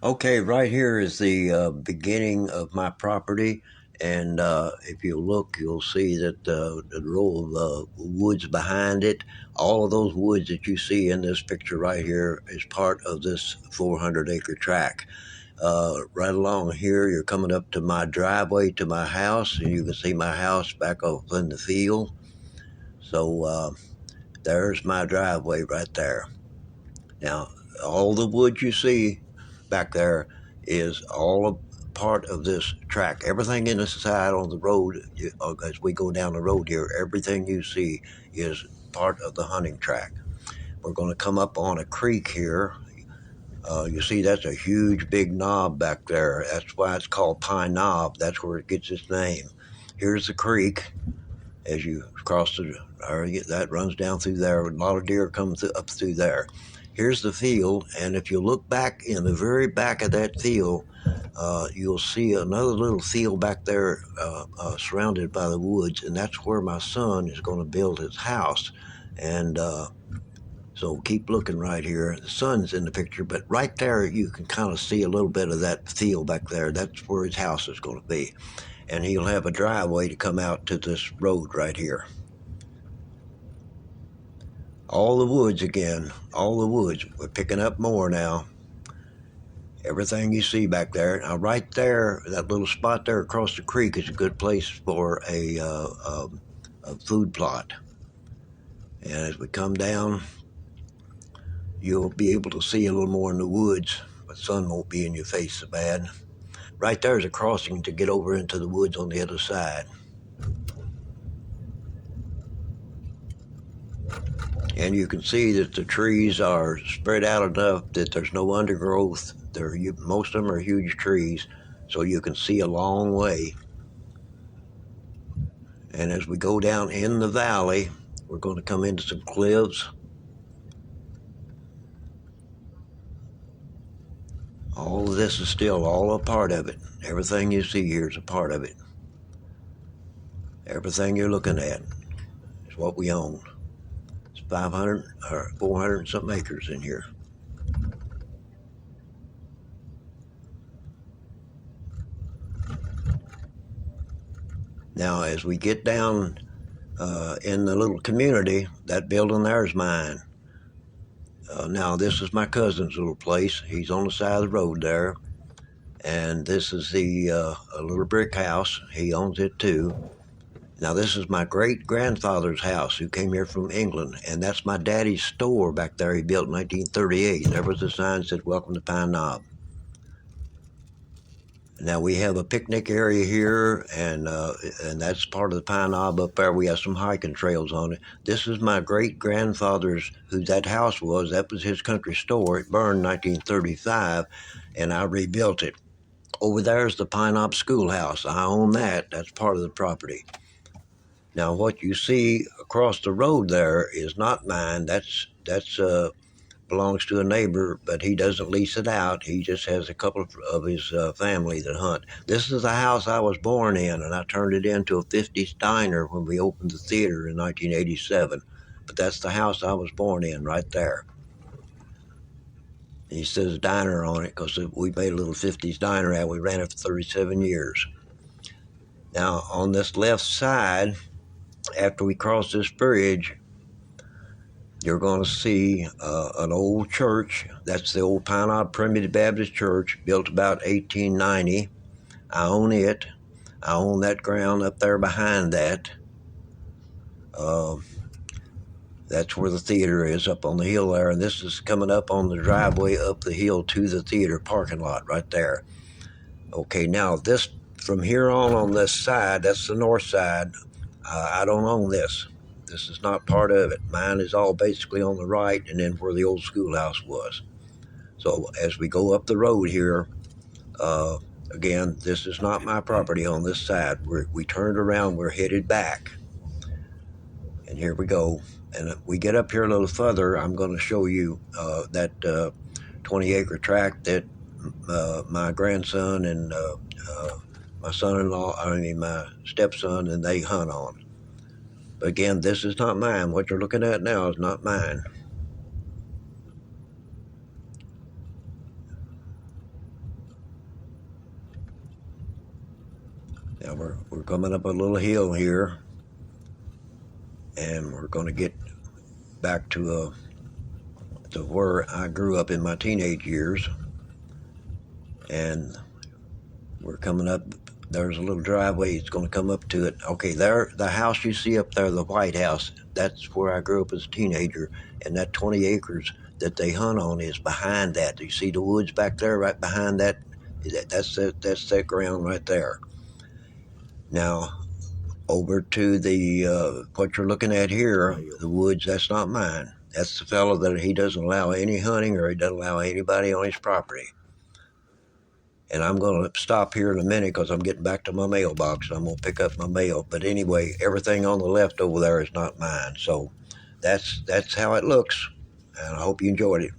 Okay, right here is the beginning of my property, and if you look, you'll see that the row of woods behind it, all of those woods that you see in this picture right here is part of this 400-acre tract. Right along here, you're coming up to my driveway to my house, and you can see my house back off in the field. So there's my driveway right there. Now, all the wood you see back there is all a part of this track. Everything in the side on the road, as we go down the road here, everything you see is part of the hunting track. We're going to come up on a creek here. You see, that's a huge big knob back there. That's why it's called Pine Knob. That's where it gets its name. Here's the creek as you cross the, or that runs down through there. A lot of deer come up through there. Here's the field, and if you look back in the very back of that field, you'll see another little field back there surrounded by the woods, and that's where my son is going to build his house. And so keep looking right here. The sun's in the picture, but right there you can kind of see a little bit of that field back there. That's where his house is going to be. And he'll have a driveway to come out to this road right here. All the woods again, all the woods. We're picking up more now. Everything you see back there. Now, right there, that little spot there across the creek is a good place for a food plot. And as we come down, you'll be able to see a little more in the woods, but the sun won't be in your face so bad. Right there is a crossing to get over into the woods on the other side. And you can see that the trees are spread out enough that there's no undergrowth. Most of them are huge trees, so you can see a long way. And as we go down in the valley, we're going to come into some cliffs. All of this is still all a part of it. Everything you see here is a part of it. Everything you're looking at is what we own. It's 500 or 400 and something acres in here. Now, as we get down in the little community, that building there is mine. Now, this is my cousin's little place. He's on the side of the road there. And this is the a little brick house. He owns it too. Now, this is my great-grandfather's house who came here from England. And that's my daddy's store back there he built in 1938. There was a sign that said, "Welcome to Pine Knob." Now we have a picnic area here, and that's part of the Pine Knob up there. We have some hiking trails on it. This is my great-grandfather's, who that house was. That was his country store. It burned in 1935, and I rebuilt it. Over there is the Pine Knob Schoolhouse. I own that. That's part of the property. Now what you see across the road there is not mine. That's belongs to a neighbor, but he doesn't lease it out. He just has a couple of his family that hunt. This is the house I was born in, and I turned it into a 50s diner when we opened the theater in 1987. But that's the house I was born in right there. And he says diner on it because we made a little 50s diner out. We ran it for 37 years. Now, on this left side, after we cross this bridge, you're going to see an old church. That's the old Pine Knob Primitive Baptist Church, built about 1890. I own it. I own that ground up there behind that. That's where the theater is, up on the hill there. And this is coming up on the driveway up the hill to the theater parking lot right there. Okay, now this, from here on this side, that's the north side. I don't own this. This is not part of it. Mine is all basically on the right and then where the old schoolhouse was. So as we go up the road here, again, this is not my property on this side. We turned around, we're headed back. And here we go. And if we get up here a little further, I'm going to show you that 20-acre tract that my grandson and my son-in-law, my stepson, and they hunt on. But again, this is not mine. What you're looking at now is not mine. Now we're coming up a little hill here, and we're going to get back to where I grew up in my teenage years. And we're coming up. There's a little driveway. It's going to come up to it. Okay, there, the house you see up there, the White House, that's where I grew up as a teenager. And that 20 acres that they hunt on is behind that. You see the woods back there, right behind that? That's that ground right there. Now, over to the what you're looking at here, the woods. That's not mine. That's the fellow that he doesn't allow any hunting, or he doesn't allow anybody on his property. And I'm going to stop here in a minute because I'm getting back to my mailbox. I'm going to pick up my mail. But anyway, everything on the left over there is not mine. So that's how it looks. And I hope you enjoyed it.